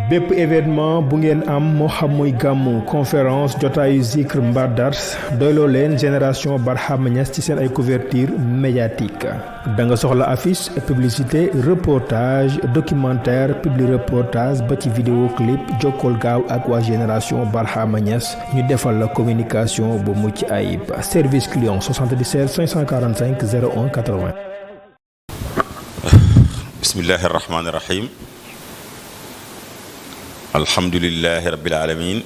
bépp événement bu ngeen am moo xam muy gàmmu conférence jotaayu zikr mbaa dars doyloo leen génération Barhama Niass ci seen ay couverture médiatique da nga soxla affiche publicité reportage documentaire publi reportage ba ci vidéo clip jokkool gaaw ak waa génération Barhama Niass ñu defal la communication bu mucc ayib service client 77 545 01 80. bismillahi rahmaani rahim. alhamdulilahi rabbil alamin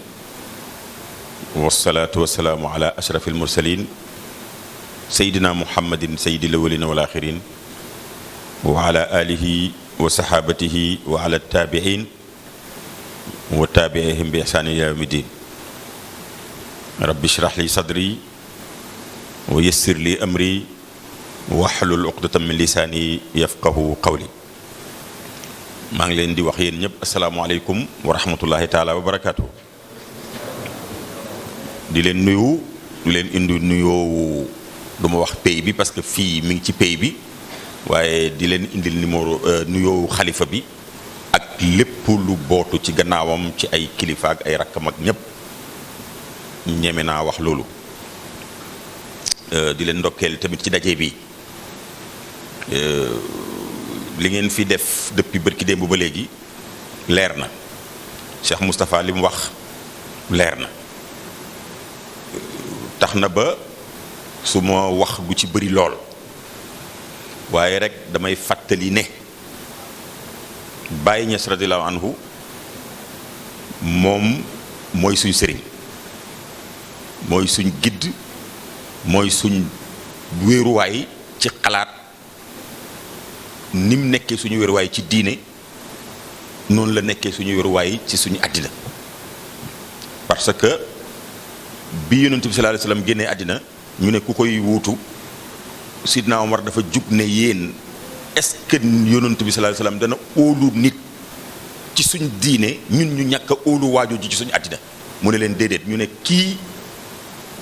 wasalaatu wasalaamu ala ashraf almursalin sayidina muhammadin sayidil awwalina wal axirin wa ala alihi wa sahabatihi wa ala tabiin wa tabiihim bi ihsaanin ila yawmi din rabbi shrah li sadri wa yassir li amri wahlul uqdatan min lisaani yafqahu qawli. maa ngi leen di wax yéen ñëpp asalaamaaleykum wa rahmatullahi taala wa barakaatu. di leen nuyu di leen indi nuyoo du ma wax pays bi parce que fii mi ngi ci pays bi waaye di leen indil nuyoo xalifa bi ak lépp lu bootu ci gannaawam ci ay kilifa ak ay rakkam ak ñëpp ñeme naa wax loolu. di leen ndokkeel tamit ci daje bi. li ngeen fi def depuis bërki démb ba léegi leer na Cheikh Moustapha li mu wax leer na tax na ba su ma wax gu ci bëri lool waaye rek damay fàttali ne Baye Niass radiyallahu anhu moom mooy suñ sëriñ mooy suñ gidd mooy suñ wéeruwaay ci xalaat ni mu nekkee suñu wéruwaay ci diine noonu la nekkee suñu wéruwaay ci suñu àddina parce que bi yonent bi sallallahu alayhi wasallam génnee àddina ñu ne ku koy wuutu Sidna Omar dafa jug ne yéen est-ce que yonent bi sallallahu alayhi wasallam dana óolu nit ci suñ diine ñun ñu ñàkk a óolu waajoo ji ci suñu àddina mu ne leen déedéet ñu ne kii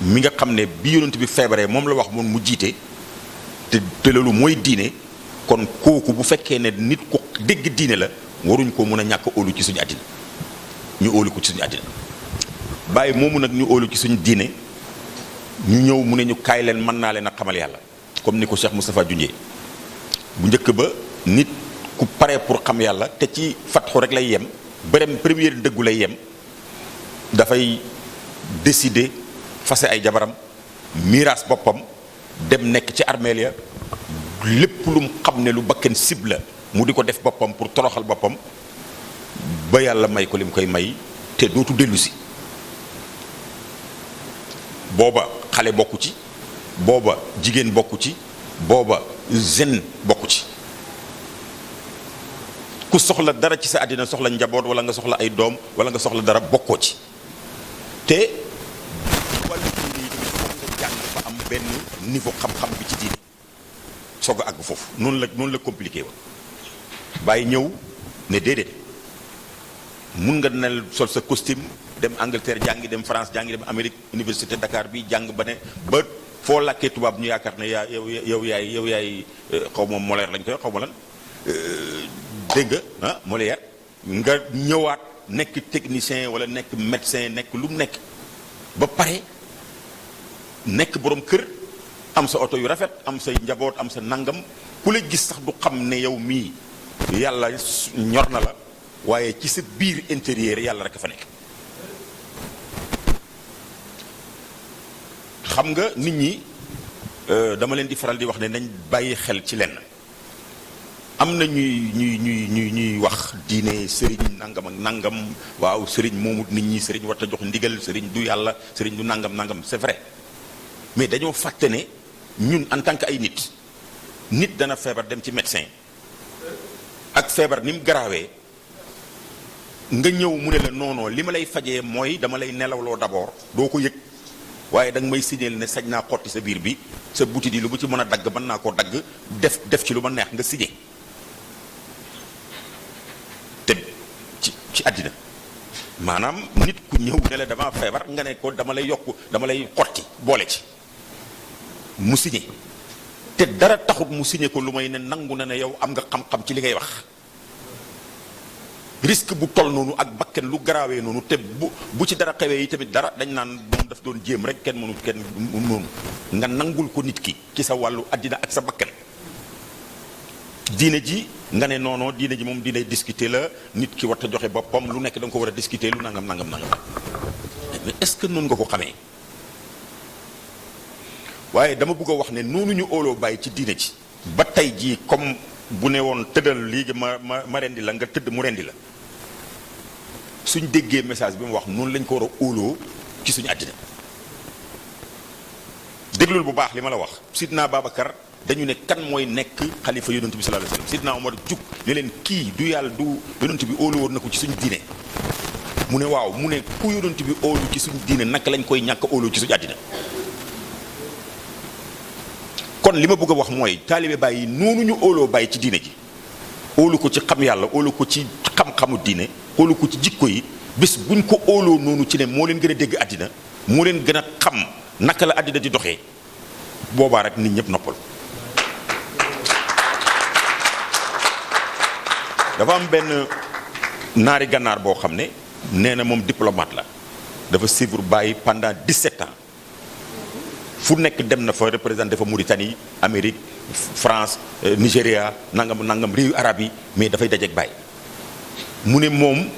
mi nga xam ne bi yonent bi feebaree moom la wax moom mu jiite te loolu mooy diine kon kooku bu fekkee ne nit ku dégg diine la waruñ ko mun a ñàkk óolu ci suñu àddina ñu óolu ko ci suñu àddina bàyyi moomu nag ñu óolu ci suñu diine ñu ñëw mu ne ñu kaay leen mën naa leen a xamal yàlla comme ni ko Cheikh Moustapha junjee bu njëkk ba nit ku pare pour xam yàlla te ci fatxu rek lay yem bërëm première dëggu lay yem dafay décider fase ay jabaram miiras boppam dem nekk ci armeel ya lépp lu mu xam ne lu bakken sib la mu di ko def boppam pour toroxal boppam ba yàlla may ko li mu koy may te dootu dellu si booba xale bokku ci booba jigéen bokku ci booba jeune bokku ci ku soxla dara ci sa àddina soxla njaboot wala nga soxla ay doom wala nga soxla dara bokkoo ci te wàllu diine yi tamit foog nga jàng fa am benn niveau xam-xam bi ci diine soog a àgg foofu noonu la compliqué ba bàyyi ñëw ne déedéet mun nga nel sol sa costume dem Angleterre jàngi dem France jàngi dem Amérique université Dakar bi jàng ba ne ba foo làkkee tubaab ñu yaakaar ne yaa yow yaay xaw ma Molière lañ koy xaw ma lan dégg nga ah Molière nga ñëwaat nekk technicien wala nekk médecin nekk lu mu nekk ba pare nekk borom kër am sa oto yu rafet am say njaboot am sa nangam ku la gis sax du xam ne yow mii yàlla ñor na la waaye ci sa biir intérieur yàlla rek a fa nekk. xam nga nit ñi dama leen di faral di wax ne nañ bàyyi xel ci lenn am na ñuy wax diine sëriñ nangam ak nangam waaw sëriñ moomut nit ñi sëriñ war a jox ndigal sëriñ du yàlla sëriñ du nangam c'est vrai mais dañoo fàtte ne. ñun en tant que ay nit dana feebar dem ci médecin ak feebar ni mu garaawee nga ñëw mu ne la non li ma lay fajee mooy dama lay nelawloo d'abord doo ko yëg waaye da nga may signaler ne sañ naa xotti sa biir bi sa butit yi lu mu ci mën a dagg mën naa koo dagg def ci lu ma neex nga signé te ci àddina maanaam nit ku ñëw ne la dama feebar nga ne ko dama lay yokk dama lay xotti boole ci mu signé te dara taxut mu signé ko lu may ne nangu na ne yow am nga xam-xam ci li ngay wax risque bu toll noonu ak bakken lu garaawee noonu te bu ci dara xewee yi tamit dara dañ naan moom daf doon jéem rek kenn mënu nga nangul ko nit ki ci sa wàllu àddina ak sa bakken. diine ji nga ne noonoo diine ji moom diine discuter la nit ki war a joxe boppam lu nekk da nga ko war a discuter lu nangam mais est-ce que noonu nga ko xamee waaye dama bëgg a wax ne noonu ñu óoloo bàyyi ci diine ji ba tey jii comme bu ne woon tëddal léegi ma rendi la nga tëdd mu rendi la suñ déggee message bi mu wax noonu lañ ko war a óoloo ci suñu àddina déglul bu baax li ma la wax Sidna Babacar dañu ne kan mooy nekk xalifa yonent bi sallallahu alayhi wasallam Sidna Omar jug ne leen kii du yàlla du yonent bi óolu woon na ko ci suñu diine mu ne waaw mu ne ku yonent bi óolu ci suñu diine naka lañ koy ñàkk óolu ci suñu àddina kon li ma bëgg a wax mooy taalibe bàyyi noonu ñu óoloo bàyyi ci diine ji óolu ko ci xam yàlla óolu ko ci xam-xamu diine óolu ko ci jikko yi bés buñ ko óoloo noonu ci ne moo leen gën a dégg àddina moo leen gën a xam naka la àddina di doxee boobaa rek nit ñëpp noppal. dafa am benn naari gànnaar boo xam ne nee na moom diplomate la dafa suivre bàyyi pendant 17 ans fu nekk dem na fa représenté fa Mauritanie Amérique France Nigéria nangam réewu arab yi mais dafay dajeek bàyyi mu ne moom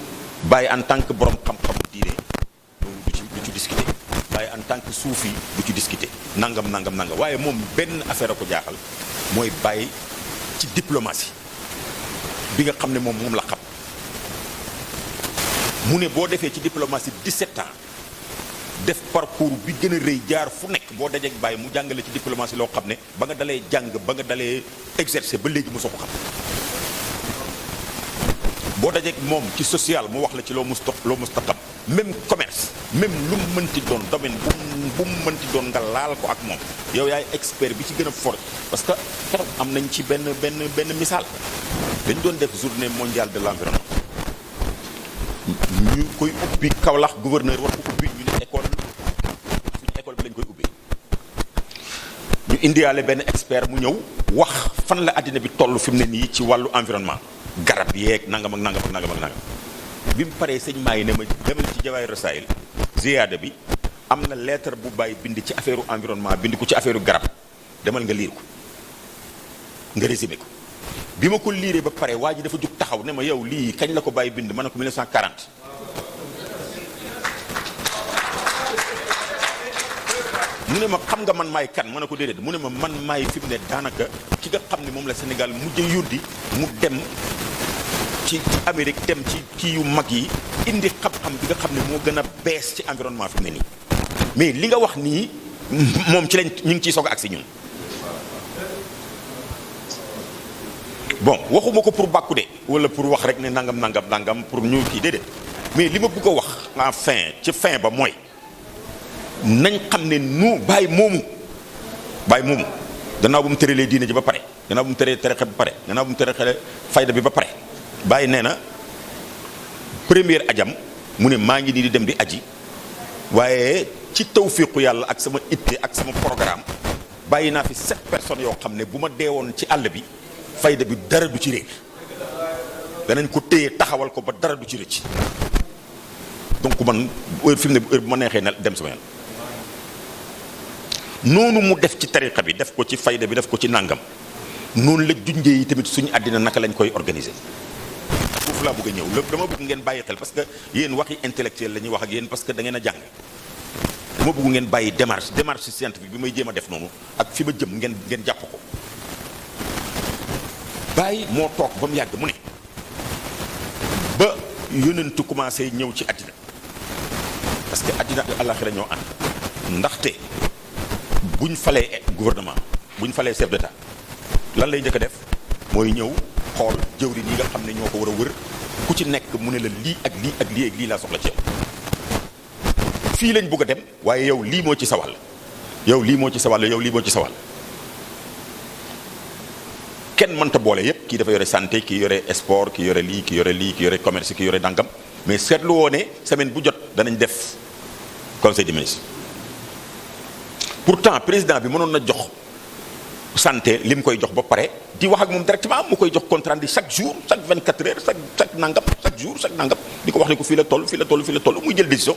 bàyyi en tant que borom xam-xamu diine loolu du ci discuter bàyyi en tant que suufi du ci discuter nangam waaye moom benn affaire a ko jaaxal mooy bàyyi ci diplomatie bi nga xam ne moom la xam mu ne boo defee ci diplomatie 17 ans def parcours bi gën a rëy jaar fu nekk boo dajeek bàyyi mu jàngale ci diplomatie loo xam ne ba nga dalee jàng ba nga dalee exercer ba léegi mosoo ko xam boo dajeek moom ci social mu wax la ci loo musta xam même commerce même lu mu mënti doon domaine bu mu mënti doon nga laal ko ak moom yow yaay expert bi ci gën a fort parce que keroog am nañ ci benn misaal dañ doon def journée mondiale de l'environnement ñu koy ubbi Kaolack gouverneur war ko ubbi ñu ne école suñu école bi lañ koy ubbi ñu indiwaale benn expert mu ñëw wax fan la àddina bi toll fi mu ne nii ci wàllu environnement garab yeeg nangam bi mu paree sëñ maa yi ne ma demal ci Jawaahir Rasaa'il ziyaada bi am na lettre bu bàyyi bind ci affaire environnement bind ko ci affaire garab demal nga liir ko nga résumé ko bi ma ko liiree ba pare waa ji dafa jug taxaw ne ma yow lii kañ la ko bàyyi bind ma ne ko 1940 mu ne ma xam nga man maay kan ma ne ko déedéet mu ne ma man maay fi mu ne daanaka ki nga xam ne moom la Sénégal mujj yónni mu dem ci Amérique dem ci kii yu mag yi indi xam-xam bi nga xam ne moo gën a bees ci environnement fi mu ne nii mais li nga wax nii moom ci lañ ñu ngi ciy soog a agsi ñun. bon waxuma ko pour bàkku de wala pour wax rek ne nangam pour ñu kii déedéet mais li ma bëgg a wax en fin ba mooy nañ xam ne nu bàyyi moomu gannaaw bu mu tëralee diine ji ba pare gannaaw bu mu tëree tarixa ba pare gannaaw bu mu tëree fayda bi ba pare bàyyi nee na première ajam mu ne maa ngi nii di dem di aji waaye ci tawfiiqu yàlla ak sama itte ak sama programme bàyyi naa fi 7 personnes yoo xam ne bu ma deewoon ci àll bi fayda bi dara du ci réer danañ ko téye taxawal ko ba dara du ci rëcc donc man fi mu ne heure bu ma neexee na dem sama yoon noonu mu def ci tariqa bi def ko ci fayda bi def ko ci nàngam noonu la junjee yi tamit suñu àddina naka lañ koy organiser foofu laa bëgg a ñëw lépp dama bëgg ngeen bàyyi xel parce que yéen waxi intellectuel la ñuy wax ak yéen parce que da ngeen a jàng dama bëgg ngeen bàyyi démarche scientifique bi may jéem a def noonu ak fi ma jëm ngeen jàpp ko bàyyi moo toog ba mu yàgg mu ne ba yonentu commencé ñëw ci àddina parce que àddina ak àllaaxira ñoo ànd ndaxte buñ falee gouvernement buñ falee chef d'état lan lay njëkk a def mooy ñëw xool jëwriñ yi nga xam ne ñoo ko war a wër ku ci nekk mu ne la lii ak lii ak lii ak lii laa soxla ci yow fii lañ bëgg a dem waaye yow lii moo ci sa wàll yow lii moo ci sa wàll yow lii moo ci sa wàll kenn mënta boole yépp kii dafa yore santé kii yore sport kii yore lii kii yore lii kii yore commerce kii yore dangam mais seetlu woo ne semaine bu jot danañ def conseil des ministres pourtant président bi mënoon na jox santé li mu koy jox ba pare di wax ak moom directement mu koy jox compte rendu chaque jour chaque 24 heures chaque nangam chaque jour chaque nangam di ko wax ne ko fii la toll fii la toll fii la toll muy jël décision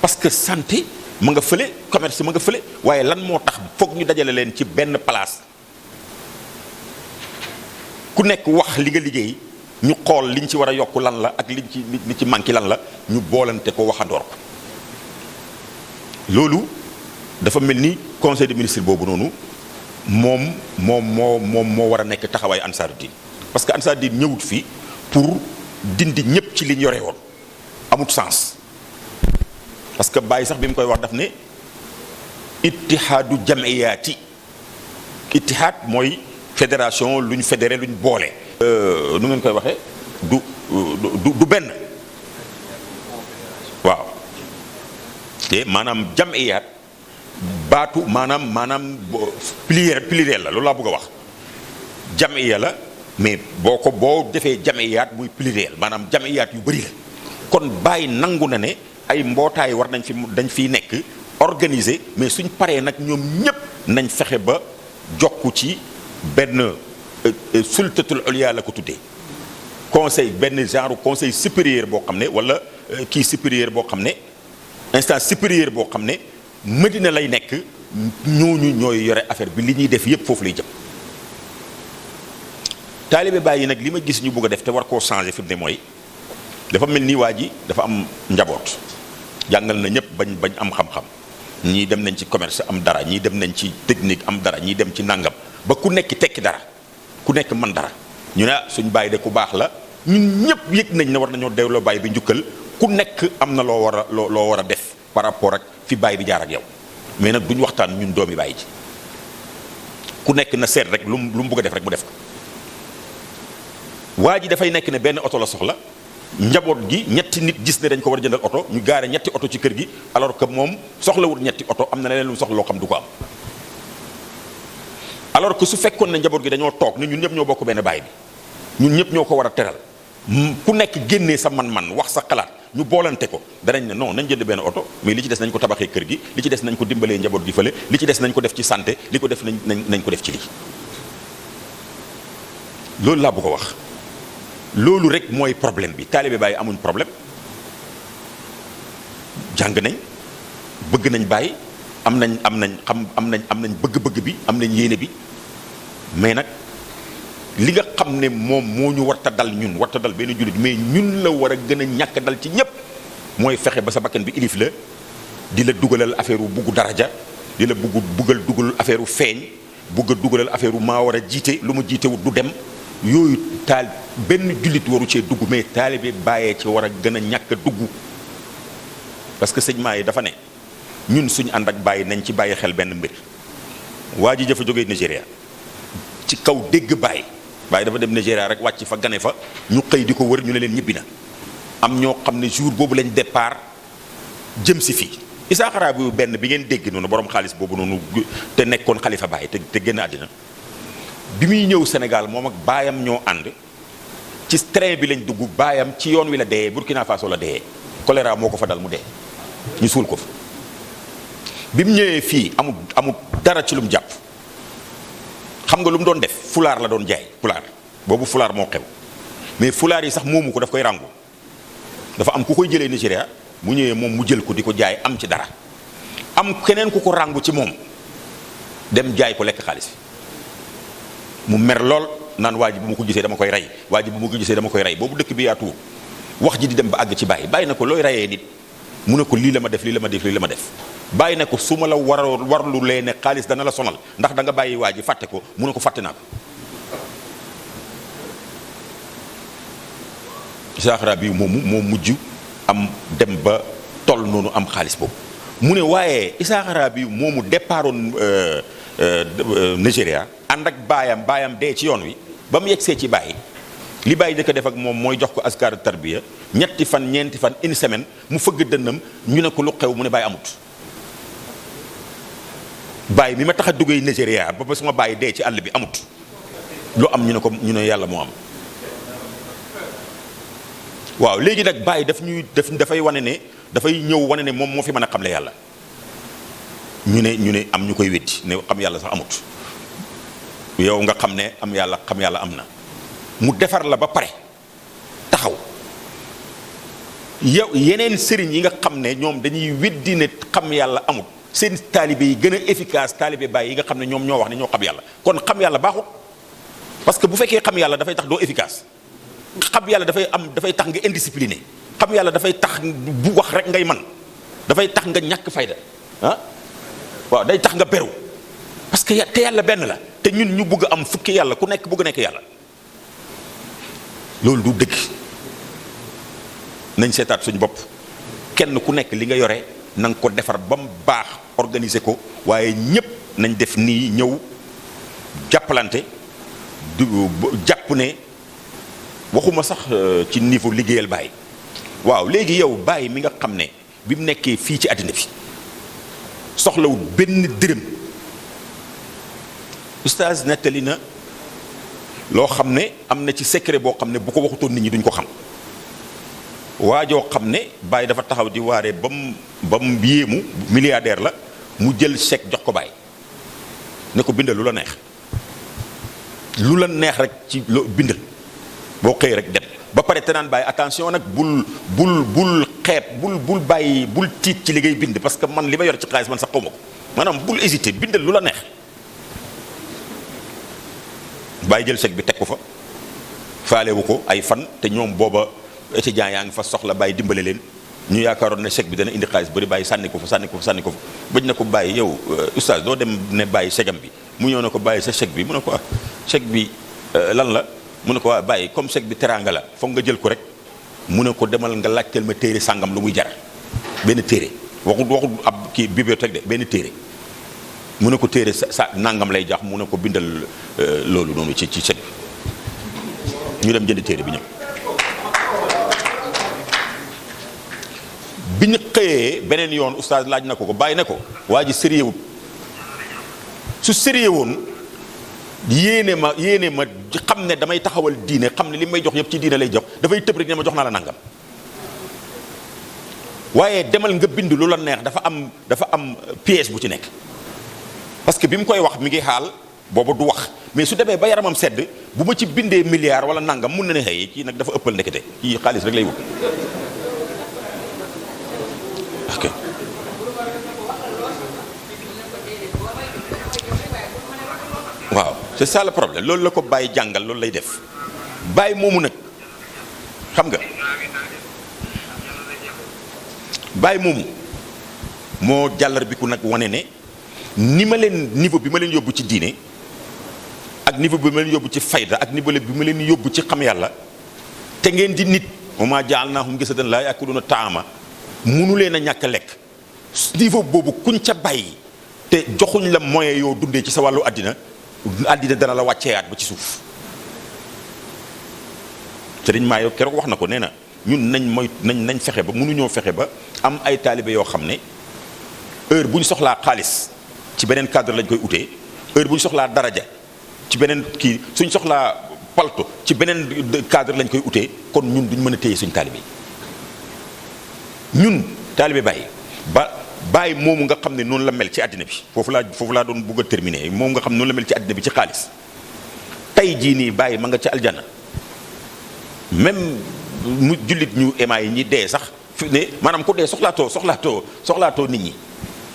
parce que santé ma nga fële commerce ma nga fële waaye lan moo tax foog ñu dajale leen ci benn place ku nekk wax li nga liggéey ñu xool liñ ci war a yokk lan la ak li ci manqué lan la ñu boolante ko waxandoor ko loolu dafa mel ni conseil des ministres boobu noonu moom moo war a nekk taxawaay Ansaarud-Din parce que Ansaarud-Din ñëwut fii pour dindi ñëpp ci li ñu yore woon amut sens parce que Baye sax bi mu koy wax daf ne ittihaadu jamiyaati ittihaad mooy fédération lu ñu fédéré lu ñu boole. nu ngeen koy waxee du benn waaw te maanaam jamiyaat baatu maanaam pluriel la loolu laa bëgg a wax jamiya la mais boo defee jamiyaat muy pluriel maanaam jamiyaat yu bëri la kon Baye nangu na ne ay mbootaay war dañ fiy nekk organiser mais suñ paree nag ñoom ñépp nañ fexe ba jokku ci benn sultatul ulya la ko tuddee conseil benn genre conseil supérieur boo xam ne wala kii supérieur boo xam ne instance supérieure boo xam ne Medina lay nekk ñooñu ñooy yore affaire bi li ñuy def yépp foofu lay jëm taalibe Baay yi nag li ma gis ñu bëgg a def te war koo changer fi mu ne mooy dafa mel ni waa ji dafa am njaboot jàngal na ñëpp bañ am xam-xam ñii dem nañ ci commerce am dara ñii dem nañ ci technique am dara ñii dem ci nangam ba ku nekk tekki dara ku nekk man dara ñu ne suñ Baay de ku baax la ñun ñëpp yëg nañ ne war nañoo delloo Baay bi njukkal ku nekk am na loo war a def par rapport ak fi Baay bi jaar ak yow mais nag duñ waxtaan ñun doomi Baay ji ku nekk na seet rek lu mu bëgg a def rek mu def ko waa ji dafay nekk ne benn oto la soxla njaboot gi ñetti nit gis ne dañ ko war a jëndal oto ñu gaare ñetti oto ci kër gi alors que moom soxlawul ñetti oto am na leneen lu mu soxla loo xam du ko am alors que su fekkoon ne njaboot gi dañoo toog ne ñun ñëpp ñoo bokk benn baay bi ñun ñëpp ñoo ko war a teral ku nekk génnee sa man-man wax sa xalaat ñu boolante ko danañ ne non nañ jënd benn oto mais li ci des nañ ko tabaxee kër gi li ci des nañ ko dimbalee njaboot gi fële li ci des nañ ko def ci santé li ko def nañ ko def ci lii loolu laa bëgg a wax loolu rek mooy problème bi taalibe Baay amuñ problème jàng nañ bëgg nañ Baay am nañ bëgg-bëgg bi am nañ yéene bi mais nag li nga xam ne moom moo ñu warta dal ñun warta dal benn jullit mais ñun la war a gën a ñàkk dal ci ñépp mooy fexe ba sa bakkan bi ilif la di la dugalal affaire u buggu daraja di la dugal affaire u feeñ bugg a dugalal affaire u maa war a jiite lu ma jiitewut du dem yooyu benn jullit waru cee dugg mais taalibe bàyyee ci war a gën a ñàkk a dugg parce que sëñ maa yi dafa ne ñun suñu ànd ak bàyyi nañ ci bàyyi xel benn mbir waa ji dafa jógee Nigéria ci kaw dégg bàyyi dafa dem Nigéria rek wàcc fa gane fa ñu xëy di ko wër ñu ne leen ñibbi na am ñoo xam ne jour boobu lañ départ jëm si fii Issa Xaraabi benn bi ngeen dégg noonu borom xaalis boobu noonu te nekkoon xalifa Baay te génn àddina bi muy ñëw Sénégal moom ak baayam ñoo ànd ci train bi lañ dugg baayam ci yoon wi la dee Burkina Faso la dee choléra moo ko fa dal mu dee ñu suul ko fa bi mu ñëwee fii amul dara ci lu mu jàpp xam nga lu mu doon def fulaar la doon jaay fulaar boobu fulaar moo xew mais fulaar yi sax moomu ko daf koy ràngu dafa am ku koy jëlee Nigéria bu ñëwee moom mu jël ko di ko jaay am ci dara am keneen ku ko ràngu ci moom dem jaay ko lekk xaalis mu mer lool naan waa ji bu ma ko gisee dama koy rey waa ji bu ma ko gisee dama koy rey boobu dëkk bi yaatu wax ji di dem ba àgg ci bàyyi na ko looy reyee nit mu ne ko lii la ma def lii la ma def lii la ma def bàyyi na ko su ma la warlu lee ne xaalis dana la sonal ndax da nga bàyyi waa ji fàtte ko mu ne ko fàtte naa ko Issa Xaraabi moomu moo mujj am dem ba toll noonu am xaalis boobu mu ne waaye Issa Xaraabi moomu départoon Nigéria ànd ak baayam dee ci yoon wi ba mu yegsee ci bàyyi li bàyyi dëkk def ak moom mooy jox ko askar tarbiya ñetti fan ñeenti fan une semaine mu fëgg dënnam ñu ne ko lu xew mu ne bàyyi amut bàyyi mi ma tax a duggee Nigéria ba suma bàyyi dee ci àll bi amut lu am ñu ne yàlla moo am waaw léegi nag bàyyi dafay wane ne dafay ñëw wane ne moom moo fi mën a xamle yàlla ñu ne am ñu koy weddi ne xam yàlla sax amut yow nga xam ne xam yàlla am na mu defar la ba pare taxaw. yow yeneen sëriñ yi nga xam ne ñoom dañuy weddi ne xam yàlla amut seen taalibe yi gën a efficace taalibe Baay yi nga xam ne ñoom ñoo wax ne ñoo xam yàlla kon xam yàlla baaxut parce que bu fekkee xam yàlla dafay tax doo efficace xam yàlla dafay tax nga indiscipliné xam yàlla dafay tax bu wax rek ngay man dafay tax nga ñàkk fayda waaw day tax nga beru parce que te yàlla benn la te ñun ñu bëgg am fukki yàlla ku nekk bëgg nekk yàlla loolu du dëgg. nañ seetaat suñu bopp kenn ku nekk li nga yore na nga ko defar ba mu baax organiser ko waaye ñépp nañ def nii ñëw jàppalante du jàpp ne waxuma sax ci niveau liggéeyal Baay waaw léegi yow Baay mi nga xam ne bi mu nekkee fii ci àddina bi soxlawul benn dërëm oustaz nettali na loo xam ne am na ci secret boo xam ne bu ko waxutoon nit ñi duñ ko xam waajoo xam ne Baay dafa taxaw di waaree ba mu yéemu milliardaire la mu jël chèque jox ko Baay ne ko bindal lu la neex rek ci loo bindal boo xëy rek dem ba pare te naan Baay attention nag bul xeeb bul bàyyi bul tiit ci li ngay bind parce que man li ma yor ci xaalis man sax xaw ma ko maanaam bul hésiter bindal lu la neex Baay jël chèque bi teg ko fa faalewu ko ay fan te ñoom booba étudiants yaa ngi fa soxla Baay dimbale leen ñu yaakaaroon ne chèque bi dana indi xaalis bari Baay sànni ko fa bañ na ko Baay yow oustaz doo dem ne Baay chèque am bi mu ñëw na ko Baay sa chèque bi mu ne ko chèque bi lan la mu ne ko waa Baay comme chèque bi teraanga la foog nga jël ko rek mu ne ko demal nga laajteel ma téere sàngam lu muy jar benn téere waxul ab kii bibliothèque de benn téere mu ne ko téere sa nangam lay jax mu ne ko bindal loolu noonu ci chèque bi ñu dem jënd téere bi ñëw bi ñu xëyee beneen yoon oustaz laaj na ko bàyyi ne ko waa ji sérieux wut su sérieux woon yéene ma xam ne damay taxawal diine xam ne li may jox yëpp ci diine lay jox dafay tëb rek ne ma jox naa la nangam waaye demal nga bind lu la neex dafa am piège bu ci nekk parce que bi mu koy wax mi ngi xaal booba du wax mais su demee ba yaramam sedd bu ma ci bindee milliard wala nangam mun na ne xëy kii nag dafa ëppal ndekete kii xaalis rek lay wut ok waaw c'est ça le problème loolu la ko bàyyi jàngal loolu lay def bàyyi moomu nag xam nga bàyyi moomu moo jàllar bi ku nag wane ne ni ma leen niveau bi ma leen yóbbu ci diine ak niveau bi ma leen yóbbu ci fayda ak niveau bi ma leen yóbbu ci xam yàlla te ngeen di nit wa maa ja'alnaahum gisatan laa ya'kuluuna ta'aama munu leen a ñàkk a lekk niveau boobu kuñ ca bàyyi te joxuñ la moyen yoo dundee ci sa wàllu àddina dana la wàcceeyaat ba ci suuf sëriñ maa yow keroog wax na ko nee na ñun nañ fexe ba mënuñoo fexe ba am ay taalibe yoo xam ne heure bu ñu soxlaa xaalis ci beneen cadre lañ koy utee heure bu ñu soxlaa daraja ci beneen kii suñ soxlaa palto ci beneen cadre lañ koy utee kon ñun duñ mën a téye suñ taalibe yi ñun taalibe bàyyi moomu nga xam ne noonu la mel ci àddina bi foofu laa doon bëgg a terminer moom nga xam ne noonu la mel ci àddina bi ci xaalis tey jii nii bàyyi ma nga ci aljana même mu jullit ñu émaa yi ñi dee sax fi ne maanaam ku dee soxlaatoo nit ñi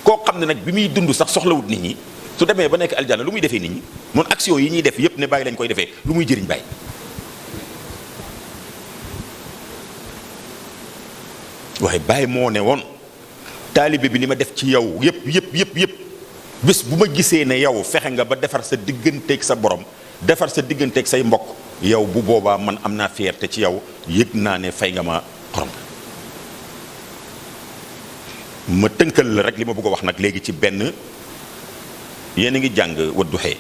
koo xam ne nag bi muy dund sax soxlawut nit ñi su demee ba nekk aljana lu muy defee nit ñi moom action yi ñuy def yépp ne bàyyi lañ koy defee lu muy jëriñ bàyyi waaye bàyyi moo ne woon taalibe bi li ma def ci yow yépp bés bu ma gisee ne yow fexe nga ba defar sa digganteeg sa borom defar sa digganteeg say mbokk yow bu boobaa man am naa fierté ci yow yëg naa ne fay nga ma xorom ma tënkal la rek li ma bëgg a wax nag léegi ci benn yéen a ngi jàng Wadduha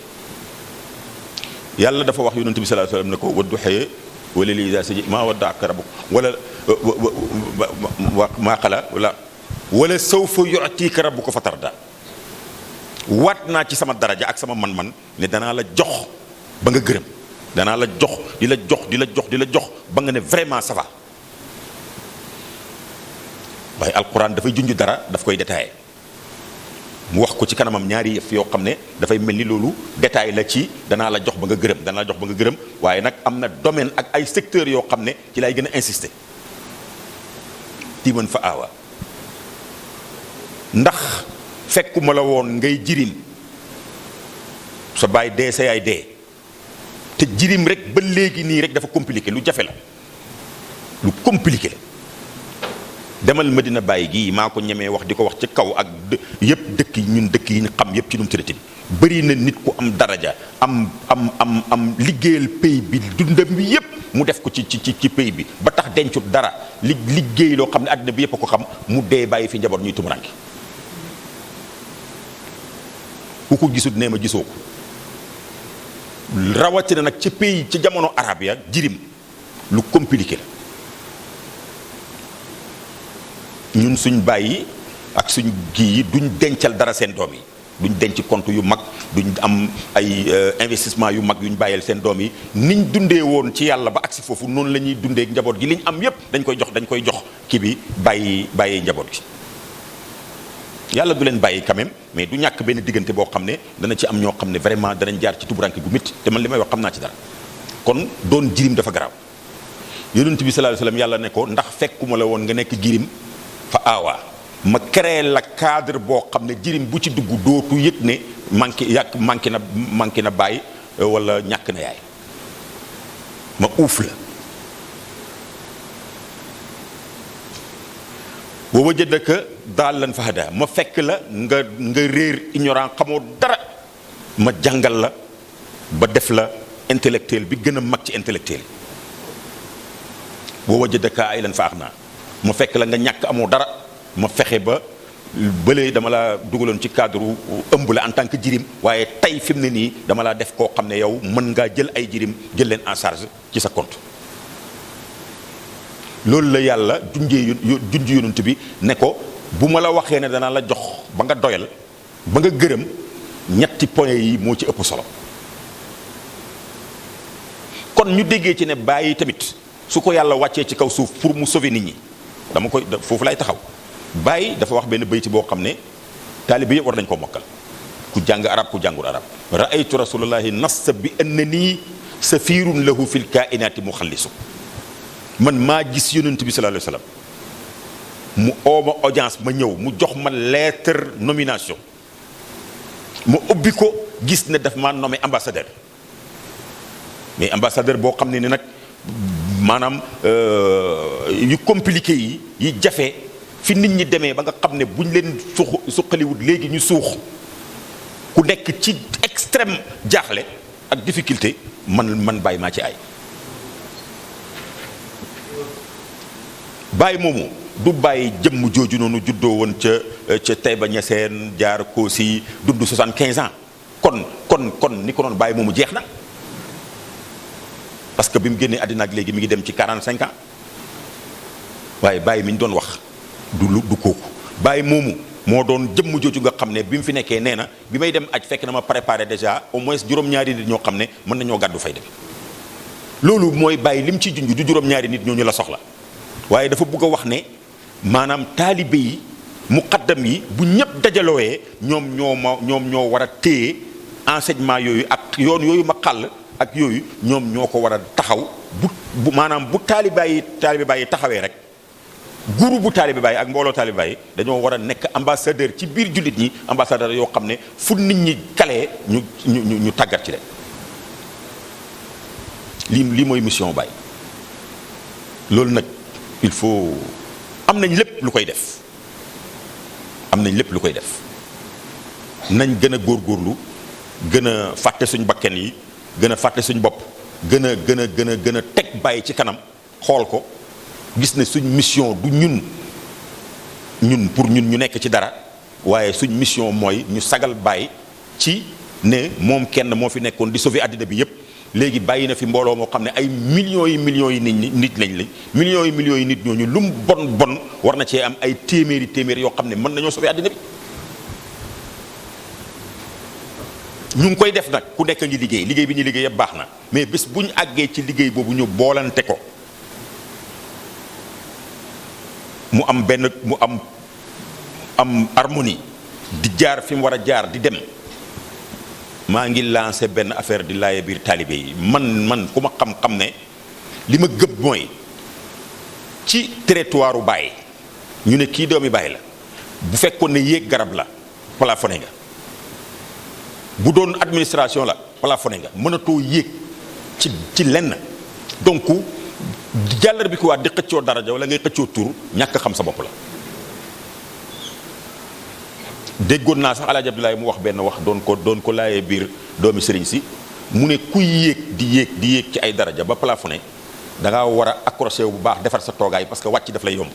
yàlla dafa wax yonent bi sallallahu alayhi wasallam ne ko Wadduha wala lii daa saji maa waddaaka rabbuk wala maa xala wala sawfa yu'tika rabbuka fatarda waat naa ci sama daraja ak sama man-man ne danaa la jox ba nga gërëm danaa la jox di la jox ba nga ne vraiment ça va waaye alquran dafay junj dara daf koy détaillé mu wax ko ci kanamam ñaari yëf yoo xam ne dafay mel ni loolu détail la ci danaa la jox ba nga gërëm danaa la jox ba nga gërëm waaye nag am na domaine ak ay secteurs yoo xam ne ci lay gën a insister tiiman fa aawa ndax fekkuma la woon ngay jirim sa baay dee sa yaay dee te jirim rek ba léegi nii rek dafa compliqué lu jafe la lu compliqué la demal Medina Baye gii maa ko ñemee wax di ko wax ci kaw ak yëpp dëkk yi ñun dëkk yi ñu xam yëpp ci nu mu tëddati bëri na nit ku am daraja am liggéeyal pays bi dundam bi yëpp mu def ko ci pays bi ba tax dencut dara liggéey loo xam ne àddina bi yëpp a ko xam mu dee bàyyi fi njaboot ñuy tumuranke ku ko gisut nee ma gisoo ko rawatina nag ci pays ci jamono arabe ya jirim lu compliqué la ñun suñ bàyyi ak suñ kii yi duñ dencal dara seen doom yi duñ denc compte yu mag duñ am ay investissement yu mag yuñ bàyyeel seen doom yi niñ dundee woon ci yàlla ba agsi foofu noonu la ñuy dundee njaboot gi liñ am yépp dañ koy jox kii bi bàyyi njaboot gi yàlla du leen bàyyi quand même mais du ñàkk benn diggante boo xam ne dana ci am ñoo xam ne vraiment danañ jaar ci tuburanke gu métti te man li may wax xam naa ci dara kon doon jirim dafa garaaw yonent bi sallallahu alayhi wasallam yàlla ne ko ndax fekkuma la woon nga nekk jirim fa aawaa ma créé la cadre boo xam ne jirim bu ci dugg dootu yëg ne manqué na baay wala ñàkk na yaay ma uuf la wa wajadaka daallan fahada ma fekk la nga réer ignorant xamoo dara ma jàngal la ba def la intellectuel bi gën a mag ci intellectuel wa wajadaka aylan fa axnaa ma fekk la nga ñàkk amoo dara ma fexe ba bële dama la dugaloon ci cadre ëmb la en tant que jirim waaye tey fi mu ne nii dama laa def koo xam ne yow mën ngaa jël ay jirim jël leen en charge ci sa compte loolu la yàlla junj yonent bi ne ko bu ma la waxee ne danaa la jox ba nga doyal ba nga gërëm ñetti point yi moo ci ëpp solo kon ñu déggee ci ne bàyyi tamit su ko yàlla wàccee ci kaw suuf pour mu sauver nit ñi dama koy foofu lay taxaw bàyyi dafa wax benn bayti boo xam ne taalibe yëpp war nañ ko mokkal ku jàng arab ku jàngul arab raaytu rasulullahi nassa bi annanii safirun lahu fil kainati muxallisu man maa gis yonent bi sallallahu alayhi wasallam mu ooma audience ma ñëw mu jox ma lettre nomination ma ubbi ko gis ne daf maa nommé ambassadeur mais ambassadeur boo xam ne ni nag maanaam yu compliqué yi jafe fi nit ñi demee ba nga xam ne buñ leen suqaliwut léegi ñu suux ku nekk ci extrême jaaxle ak difficulté man bàyyi maa ci ay bàyyi moomu du bàyyi jëmm jooju noonu juddoo woon ca Taïba Niassène jaar Kossy dund 75 ans kon ni ko noonu bàyyi moomu jeex na parce que bi mu génnee àddina ak léegi mi ngi dem ci 45 ans waaye bàyyi mi ñu doon wax du kooku bàyyi moomu moo doon jëmm jooju nga xam ne bi mu fi nekkee nee na bi may dem aj fekk na ma préparé déjà au moins juróom-ñaari nit ñoo xam ne mën nañoo gàddu fayda bi loolu mooy bàyyi lim ci junj du juróom-ñaari nit ñooñu la soxla waaye dafa bëgg a wax ne maanaam taalibe yi muqaddam yi bu ñëpp dajalooyee ñoom ñoo war a téye enseignement yooyu ak yoon yooyu ma xàll ak yooyu ñoom ñoo ko war a taxaw bu maanaam bu taalibe bàyyi taxawee rek guru bu taalibe bàyyi ak mbooloo taalibe bàyyi dañoo war a nekk ambassadeur ci biir jullit ñi ambassadeur yoo xam ne fu nit ñi kalee ñu tàggat ci leen lii mooy mission bàyyi loolu nag il faut am nañ lépp lu koy def nañ gën a góorgóorlu gën a fàtte suñ bakken yi gën a fàtte suñ bopp gën a teg bàyyi ci kanam xool ko gis ne suñ mission du ñun pour ñun ñu nekk ci dara waaye suñ mission mooy ñu sagal bàyyi ci ne moom kenn moo fi nekkoon di sauver àddina bi yépp léegi bàyyi na fi mbooloo moo xam ne ay millions yi nit lañ millions yi nit ñooñu lu mu bon war na cee am ay téeméeri yoo xam ne mën nañoo sauver àddina bi ñu ngi koy def nag ku nekk ngi liggéey bi ñu liggéey yëpp baax na mais bés bu ñu àggee ci liggéey boobu ñu boolante ko mu am harmonie di jaar fi mu war a jaar di dem. maa ngi lancé benn affaire di laaye biir taalibe yi man ku ma xam-xam ne li ma gëm mooy ci territoire u Baye ñu ne kii doomi Baye la bu fekkoon ne yéeg garab la plafonné nga bu doon administration la plafonné nga mënatoo yéeg ci lenn donc jàllar bi ko waat di xëccoo daraja wala ngay xëccoo tur ñàkk xam sa bopp la. déggoon naa sax Alaaji Abdoulaye mu wax benn wax doon ko laayee biir doomi sëriñ si mu ne kuy yéeg di yéeg ci ay daraja ba plafonné da ngaa war a accroché wu bu baax defar sa toogaay parce que wàcc daf lay yomb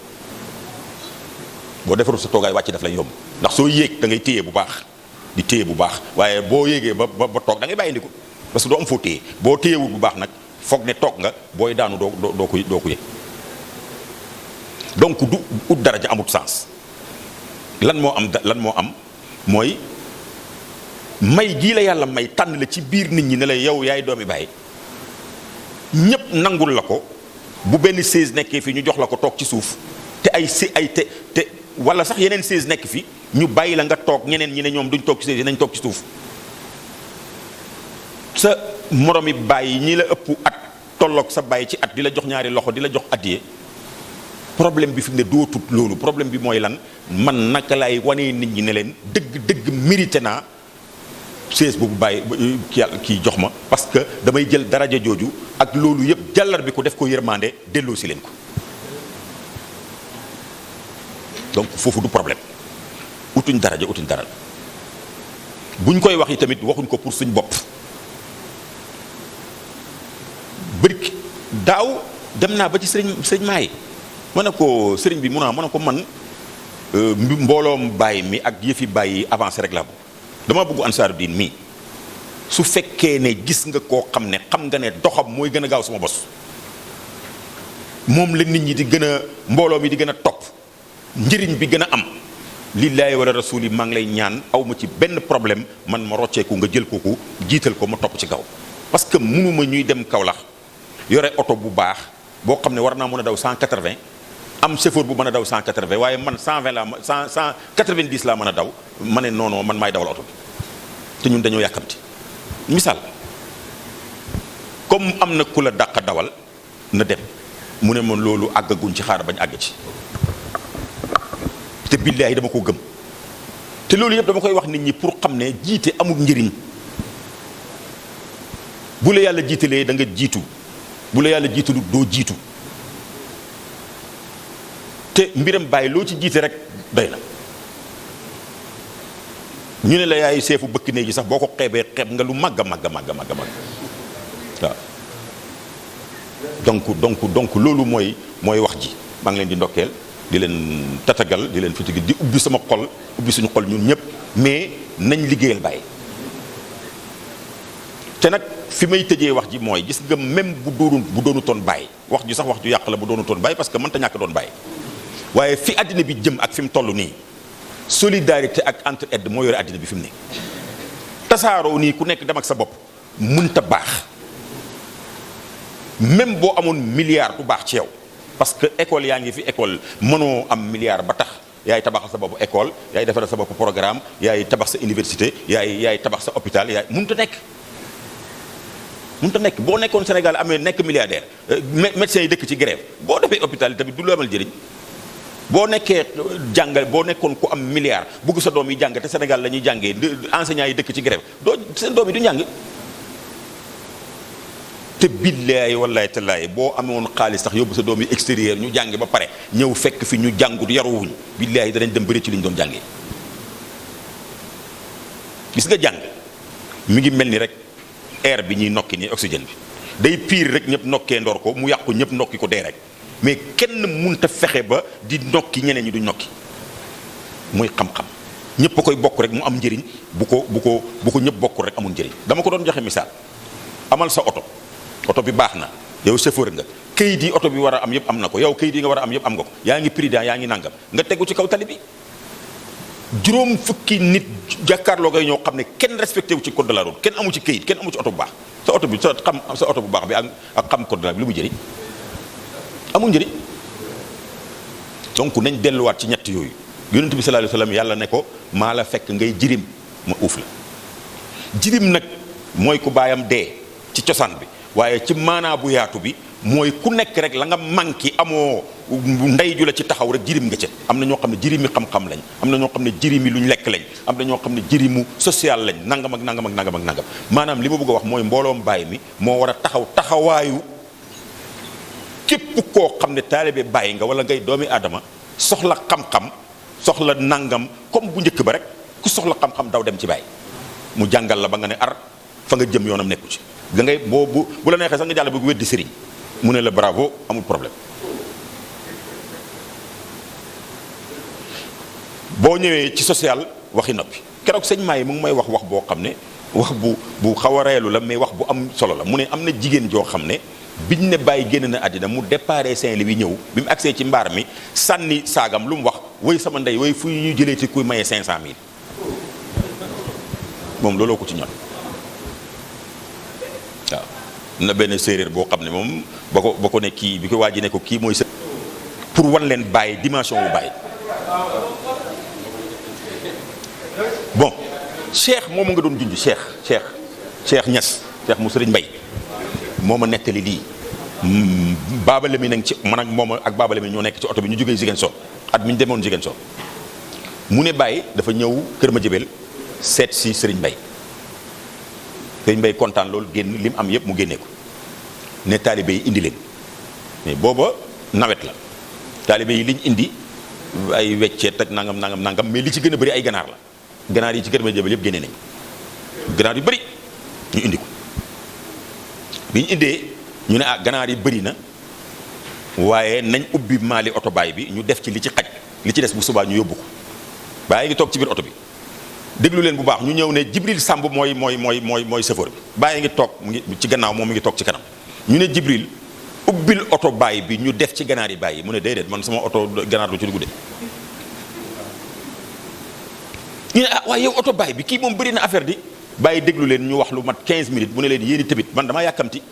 boo defarul sa toogaay wàcc daf lay yomb ndax soo yéeg da ngay téye bu baax di téye bu baax waaye boo yéegee ba toog da ngay bàyyi ndiku parce que doo am foo téye boo téyewul bu baax nag foog ne toog nga booy daanu doo ko yëg donc du ut daraja amut sens. lan moo am mooy may gii la yàlla may tànn la ci biir nit ñi ne la yow yaay doomi Baay ñépp nangul la ko bu benn 16 nekkee fi ñu jox la ko toog ci suuf te te wala sax yeneen 16 nekk fi ñu bàyyi la nga toog ñeneen ñi ne ñoom duñ toog ci 16 nañ toog ci suuf sa moromi baay ñi la ëpp at tolloog sa baay ci at di la jox ñaari loxo di la jox addiye problème bi fi mu ne dootut loolu problème bi mooy lan man naka laay wanee nit ñi ne leen dëgg mérité naa chaise boobu bàyyi kii jox ma parce que damay jël daraja jooju ak loolu yëpp jàllar bi ko def ko yërmande delloo si leen ko donc foofu du problème utuñ daraja utuñ dara buñ koy wax yi tamit waxuñ ko pour suñ bopp bërik daaw dem naa ba ci sëriñ Maay ma ne ko sëriñ bi ma ne ko man mbooloom Baay mi ak yëfi Baay yi avancé rek laa dama bëgg Ansaaru Diin mii su fekkee ne gis nga koo xam nga ne doxam mooy gën a gaaw sama bos moom la nit ñi di gën a mbooloo mi di gën a topp njëriñ bi gën a am lillaahi wa rasuuli maa ngi lay ñaan aw ma ci benn problème man ma rocceeku nga jël kooku jiital ko ma topp ci kaw parce que mënuma ñuy dem Kaolack yore oto bu baax boo xam ne war naa mën a daw 180 am chauffeur bu mën a daw 180 waaye man 120 laa 190 laa mën a daw ma ne non man maay dawal oto bi te ñun dañoo yàkkamti misaal comme am na ku la dàq dawal na dem mu ne ma loolu àggaguñ ci xaar bañ àgg ci te billaahi dama ko gëm te loolu yëpp dama koy wax nit ñi pour xam ne jiite amul njëriñ bu la yàlla jiitalee da nga jiitu bu la yàlla jiitalu doo jiitu te mbiram Baay loo ci jiite rek doy na ñu ne la yaay seefu bëkk néeg yi sax boo ko xeebee xeeb nga lu màgg a màgg waaw donc loolu mooy wax ji maa ngi leen di ndokkeel di leen tatagal di leen fitigi di ubbi sama xol ubbi suñu xol ñun ñëpp mais nañ liggéeyal Baay te nag fi may tëjee wax ji mooy gis nga même bu doonu toon Baay wax ji sax wax ju yàq la bu doonu toon Baay parce que mënta ñàkk doon Baay waaye fi àddina bi jëm ak fi mu toll nii solidarité ak entraide moo yore àddina bi fi mu ne tasaaroo nii ku nekk dem ak sa bopp mënta baax même boo amoon milliard du baax ci yow parce que école yaa ngi fi école mënoo am milliard ba tax yaay tabaxal sa bopp école yaay defaral sa bopp programme yaay tabax sa université yaay tabax sa hôpital yaay mënta nekk boo nekkoon Sénégal amee nekk milliardaire médecins yi dëkk ci grève boo defee hôpital yi tamit du lu amal jëriñ boo nekkee jàngal boo nekkoon ku am milliard bugg sa doom yi jàng te Sénégal la ñuy jàngee enseignants yi dëkk ci grève doo seen doom yi du njàng te billaahi wallaahi tallaahi boo amoon xaalis sax yóbbu sa doom yi extérieur ñu jànge ba pare ñëw fekk fi ñu jàngut yaruwuñ billaahi danañ dem bëri ci li ñu doon jàngee gis nga jàng mi ngi mel ni rek air bi ñuy nokki nii oxygène bi day piir rek ñëpp nokkee ndoor ko mu yàqu ñëpp nokki ko dee rek mais kenn mënut a fexe ba di nokki ñeneen ñi duñ nokki muy xam-xam ñëpp a koy bokk rek mu am njëriñ bu ko ñëpp bokk rek amul njëriñ dama ko doon joxe misaal amal sa oto bi baax na yow chauffeur nga kayit yi oto bi war a am yëpp am na ko yow kayit yi nga war a am yëpp am nga ko yaa ngi prudent yaa ngi nangam nga tegu ci kaw tali bi juróom fukki nit jàkkaarloo ngay ñoo xam ne kenn respecté wu ci code de la route kenn amu ci kayit kenn amu ci oto bu baax sa oto bu baax bi ak xam code de la bi lu mu jëriñ amul njëriñ donc nañ delluwaat ci ñett yooyu yonent bi sallallahu alayhi wasallam yàlla ne ko maa la fekk ngay jirim ma uuf la. jirim nag mooy ku baayam dee ci cosaan bi, waaye ci maanaa bu yaatu bi mooy ku nekk rek la nga manqué amoo ndey ju la ci taxaw rek jirim nga ca. am na ñoo xam ne jirimi xam-xam lañ, am na ñoo xam ne jirimi luñ lekk lañ, am na ñoo xam ne jirimu social lañ, nangam ak nangam ak nangam ak nangam. maanaam li ma bëgg a wax mooy mbooloom baay mi moo war a taxaw taxawaayu képp koo xam ne taalibe bàyyi nga wala ngay doomi aadama soxla xam-xam soxla nangam comme bu njëkk ba rek ku soxla xam-xam daw dem ci bàyyi mu jàngal la ba nga ne ar fa nga jëm yoonam nekku ci. da ngay bu la neexee sax nga jàll bëgg weddi sëriñ mu ne la bravo amul problème. boo ñëwee ci social waxi noppi keroog sëñ maa yi mu ngi may wax boo xam ne wax bu xaw a reelu la mais wax bu am solo la. mu ne am na jigéen joo xam ne biñ ne bàyyi génn na àddina mu déparé Saint-Louis ñëw bi mu agsee ci mbaar mi sànni saagam lu mu wax woy sama ndey woy fu ñu jëlee ci kuy mayee 500000 moom looloo ko ci ñor. waaw na benn séeréer boo xam ne moom ba ko ne kii bi ko waa ji ne ko kii mooy sa pour wan leen bàyyi dimension bu bàyyi. bon cheikh moomu nga doon junj cheikh Niass cheikh mu sëriñ Mbay moo ma nettali lii. baabale mi nag ci man ak moom ak baabale mi ñoo nekk ci oto bi ñu jógee Ziguinchor at mi ñu demoon Ziguinchor mu ne Baye dafa ñëw Kër Madiabel seet si sëriñ Mbay. sëriñ Mbay kontaan loolu génn li mu am yëpp mu génnee ko ne taalibe yi indi leen mais booba nawet la taalibe yi liñ indi ay wecceet ak nangam mais li ci gën a bëri ay ganaar la. ganaar yi ci Kër Madiabel yëpp génne nañ ganaar yu bëri ñu indi ko bi ñu indee ñu ne ganaar yi bëri na waaye nañ ubbi maali oto baay bi ñu def ci li ci xaj li ci des bu subaa ñu yóbbu ko baay ngi toog ci biir oto bi déglu leen bu baax ñu ñëw ne Jibril Samb mooy chauffeur bi baay ngi toog mu ngi ci gannaaw moom mi ngi toog ci kanam ñu ne Jibril ubbil oto baay bi ñu def ci ganaar yi baay yi mu ne déedéet man sama oto ganaar du ci dugg de. ñu ne waaye yow oto baay bi kii moom bëri na affaire di bàyyi déglu leen ñu wax lu mat 15 minutes mu ne leen yéeni tamit man damaa yàkkamti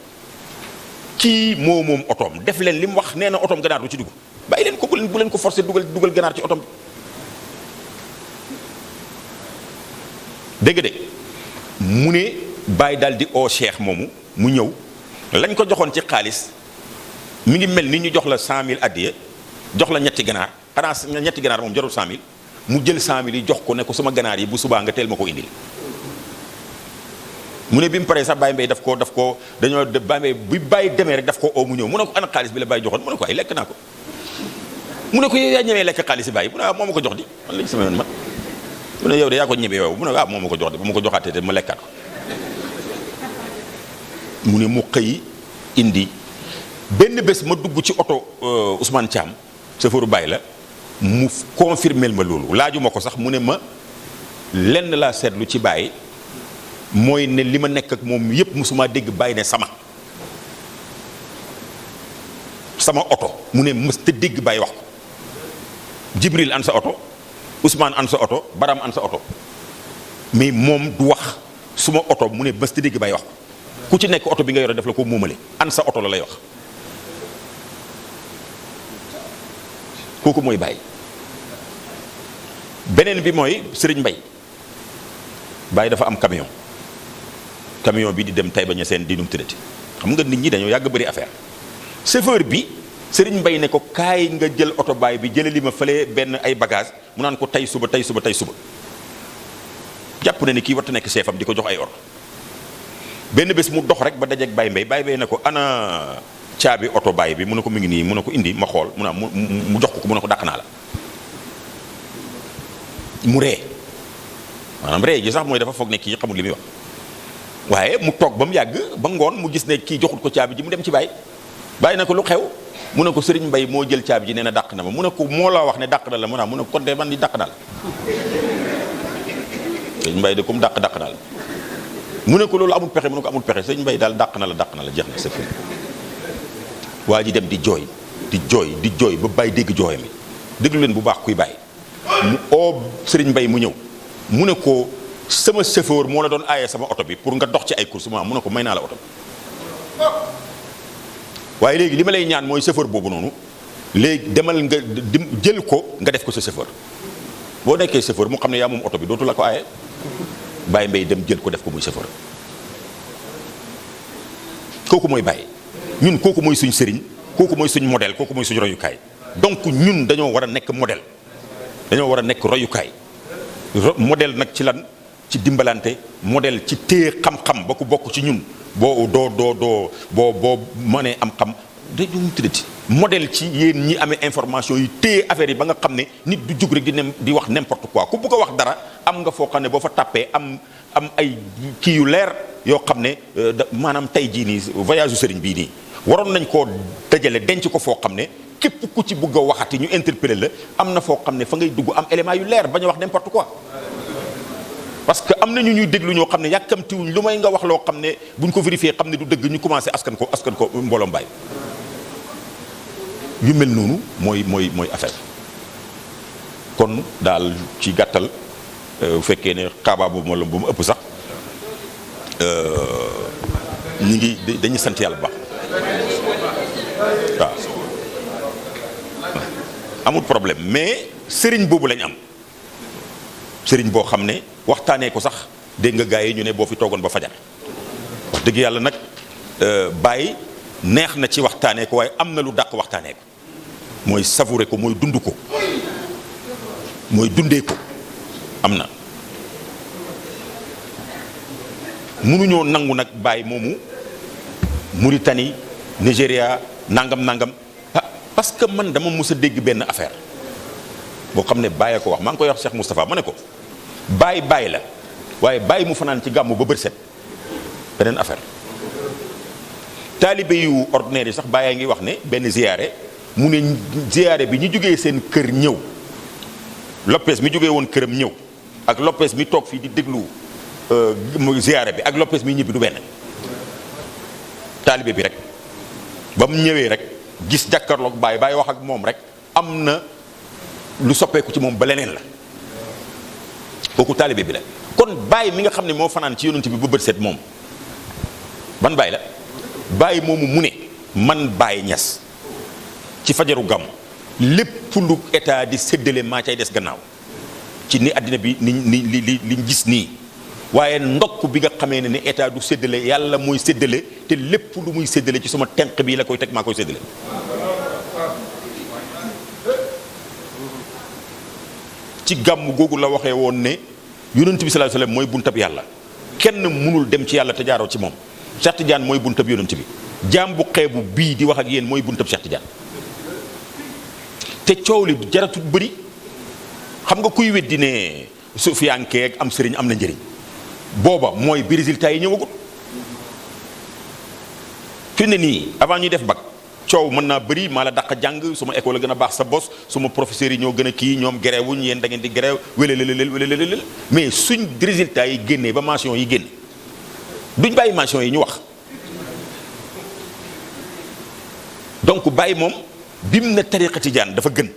kii moom otoom def leen li mu wax nee na otoom ganaar du ci dugg bàyyi leen ko bu leen ko forcé dugal ganaar ci otoom bi. dégg de mu ne bàyyi daal di oo cheikh moomu mu ñëw lañ ko joxoon ci xaalis mi ngi mel ni ñu jox la 100000 addiya jox la ñetti ganaar xanaa ñetti ganaar moom jarul 100000. mu jël 100000 yi jox ko ne ko sama ganaar yi bu subaa nga teel ma ko indil mu ne bi mu paree sax Baye Mbaye daf ko dañoo Baye Mbaye bi Baye demee rek daf ko oo mu ñëw mu ne ko ana xaalis bi la Baye joxoon mu ne ko ay lekk naa ko mu ne ko yow yaa ñëwee lekk xaalis yi Baye mu ne moo ma ko jox di man lañ sama yoon man mu ne yow de yaa ko ñëwee yow mu ne moo ma ko jox di ba ma ko joxaatee te ma lekkaat ko mu ne mu xëy indi benn bés ma dugg ci oto Ousmane Thiam chauffeur Baye la mu confirmel ma loolu laajuma ko sax mu ne ma lenn laa seetlu ci Baye mooy ne li ma nekk ak moom yépp musuma dégg Baye ne sama oto mu ne mës te dégg Baye wax ko Jibril an sa oto Ousmane an sa oto Baram an sa oto mais moom du wax suma oto mu ne mës te dégg Baye wax ko ku ci nekk oto bi nga yore def la ko moomale an sa oto la lay wax kooku mooy Baye. beneen bi mooy Serigne Mbaye Baye dafa am camion bi di dem Taïba Niassène di num tëddati xam nga nit ñi dañoo yàgg bëri affaire chauffeur bi Serigne Mbaye ne ko kaay nga jël oto Baye bi jële li ma fële benn ay bagage mu naan ko tey suba jàpp na ni kii war ta nekk chef am di ko jox ay ordre benn bés mu dox rek ba dajeeg Baye Mbaye ne ko ana caabi oto Baye bi mu ne ko mu ngi nii mu ne ko indi ma xool mu jox ko mu ne ko dàq naa la mu ree maanaam ree ji sax mooy dafa foog ne kii xamul li muy wax waaye mu toog ba mu yàgg ba ngoon mu gis ne kii joxut ko caabi ji mu dem ci Baye na ko lu xew mu ne ko Serigne Mbaye moo jël caabi ji nee na dàq na ma mu ne ko moo la wax ne dàq na la mu ne ko kon de man di dàq na la Serigne Mbaye de comme dàq na la mu ne ko loolu amul pexe mu ne ko amul pexe Serigne Mbaye daal dàq na la jeex na c'est fini waa ji dem di jooy ba Baye dégg jooyam mi déglu leen bu baax kuy Baye mu oo Serigne Mbaye mu ñëw mu ne ko sama chauffeur moo la doon aaye sama oto bi pour nga dox ci ay courses mu ne ko may naa la oto bi waaye léegi li ma lay ñaan mooy chauffeur boobu noonu léegi demal nga jël ko nga def ko sa chauffeur boo nekkee chauffeur mu xam ne yaa moom oto bi dootu la ko aaye Baye Mbaye dem jël ko def ko muy chauffeur kooku mooy Baye ñun kooku mooy suñ sëriñ kooku mooy suñ modèle kooku mooy suñ royukaay donc ñun dañoo war a nekk modèle dañoo war a nekk royukaay modèle nag ci lan ci dimbalante modèle ci téye xam-xam ba ku bokk ci ñun boo boo mënee am xam dañu tuddati modèle ci yéen ñi amee information yi téye affaire yi ba nga xam ne nit du jug rek di wax n'importe quoi ku bëgg a wax dara am nga foo xam ne boo fa tàppee am ay kii yu leer yoo xam ne maanaam tey jii nii voyage u sëriñ bii nii waroon nañ koo dajale denc ko foo xam ne képp ku ci bëgg a waxati ñu interpeller la am na foo xam ne fa ngay dugg am élément yu leer bañ a wax n'importe quoi parce que am na ñu ñuy déglu ñoo xam ne yàkkamtiwuñ lu may nga wax loo xam ne buñ ko vérifier xam ne du dëgg ñu commencé askan ko mbooloom Baay yu mel noonu mooy affaire kon daal ci gàttal bu fekkee ne xaabaa boobu ma la ba mu ëpp sax ñu ngi dañuy sant yàlla bu baax waaw amul problème mais sëriñ boobu lañ am sëriñ boo xam ne waxtaanee ko sax dégg nga gars yi ñu ne boo fi toogoon ba fajar wax dëgg yàlla nag Baye neex na ci waxtaanee ko waaye am na lu dàq waxtaanee ko mooy savourer ko mooy dund ko mooy dundee ko am na mënuñoo nangu nag Baye moomu Mauritanie Nigéria nangam parce que man dama mës a dégg benn affaire boo xam ne Baye ko wax maa ngi koy wax Cheikh Moustapha ma ne ko Baye la waaye Baye mu fanaan ci gàmmu ba bër set beneen affaire taalibe yu ordinaire yi sax Baye ngi wax ne benn ziyaare mu ne ziyaare bi ñu jógee seen kër ñëw Lopez mi jógee woon këram ñëw ak Lopez mi toog fii di déglu ziyaare bi ak Lopez mi ñibbi du benn taalibe bi rek ba mu ñëwee rek gis jàkkaarloog Baye wax ak moom rek am na lu soppeeku ci moom ba leneen la kooku taalibe bi la kon Baye mi nga xam ne moo fanaan ci yonent bi ba bët set moom ban Baye la Baye moomu mu ne man Baye Niass ci fajaru gàmm lépp lu état di séddale maa cay des gannaaw ci ni àddina bi liñ gis nii waaye ndokk bi nga xamee ne état du séddale yàlla mooy séddale te lépp lu muy séddale ci sama tenq bi la koy teg maa koy séddale ci gàmm googu la waxee woon ne yonent bi sallallahu alayhi wasallam mooy buntab yàlla kenn mënul dem ci yàlla te jaaroo ci moom Cheikh Tidiane mooy buntab yonent bi jaam bu xeebu bii di wax ak yéen mooy buntab Cheikh Tidiane te coow li jaratut bëri xam nga kuy weddi ne sufiyanke ak am sëriñ am na njëriñ booba mooy bi résultat yi ñëwagut fi ne nii avant ñuy def bac coow mën naa bëri maa la dàq jàng suma école a gën a baax sa bos suma professeurs yi ñoo gën a kii ñoom grèwuñ yéen da ngeen di grève wélélélélélélélé mais suñ résultat yi génnee ba mention yi génne duñ bàyyi mention yi ñu wax donc bàyyi moom bim ne tariqa tijaan dafa gën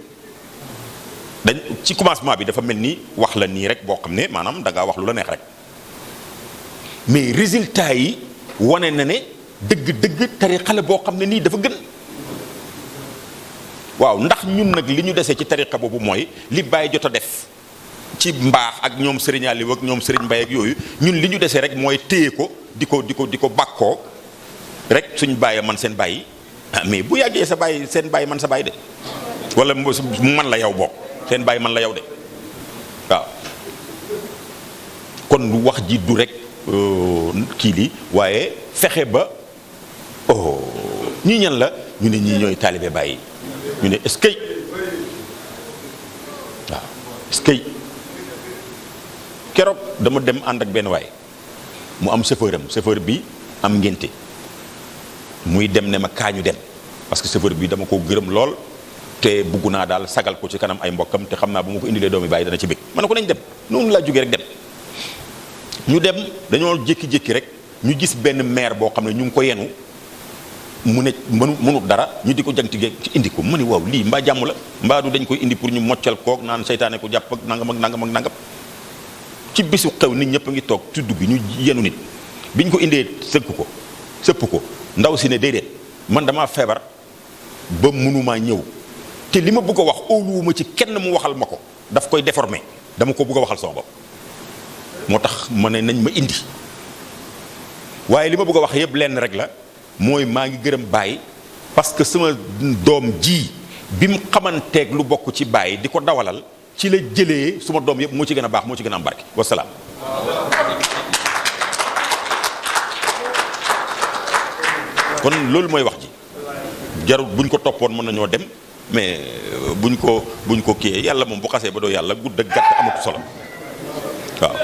dañ ci commencement bi dafa mel ni wax la nii rek boo xam ne maanaam da ngaa wax lu la neex rek mais résultat yi wane na ne dëgg tariqa la boo xam ne nii dafa gën waaw ndax ñun nag li ñu desee ci tariqa boobu mooy li Baye jot a def ci mbaax ak ñoom Serigne Aliou ak ñoom Serigne Mbaye ak yooyu ñun li ñu desee rek mooy téye ko di ko bàkkoo rek suñu Baye man seen Baye mais bu yàggee sa Baye seen Baye man sa Baye de wala mu man la yow bokk seen Baye man la yow de waaw kon wax ji du rek kii li waaye fexe ba ñii ñan la ñu ne ñii ñooy taalibe Baye ñu ne est-ce que waaw est-ce que keroog dama dem ànd ak benn waay mu am chauffeur bi am ngénte muy dem ne ma kaañu dem parce que chauffeur bi dama ko gërëm lool te bugg naa daal sagal ko ci kanam ay mbokkam te xam naa bu ma ko indilee doomi Baye dana ci bëgg ma ne ko nañ dem noonu laa jógee rek dem ñu dem dañoo jékki-jékki rek ñu gis benn maire boo xam ne ñu ngi ko yenu mu ne mënut dara ñu di ko jantige ci indi ko mu ne waaw lii mbaa jàmm la mbaa du dañ koy indi pour ñu moccal koog naan seytaane ko jàpp ak nangam ci bisu xew nit ñëpp a ngi toog tudd gi ñu yenu nit biñ ko indee sëpp ko ndaw si ne déedéet man damaa feebar ba mënumaa ñëw te li ma bëgg a wax óoluwuma ci kenn mu waxal ma ko daf koy déformer dama ko bëgg a waxal sama bopp moo tax ma ne nañ ma indi waaye li ma bëgg a wax yëpp lenn rek la mooy maa ngi gërëm Baye parce que sama doom ji bi mu xamanteeg lu bokk ci Baye di ko dawalal ci la jëlee suma doom yëpp moo ci gën a baax moo ci gën a am barke wasalaam. kon loolu mooy wax ji jarul buñ ko toppoon mën nañoo dem mais buñ ko kiyee yàlla moom bu xasee ba doo yàlla gudd ak gàtt amatu solo waaw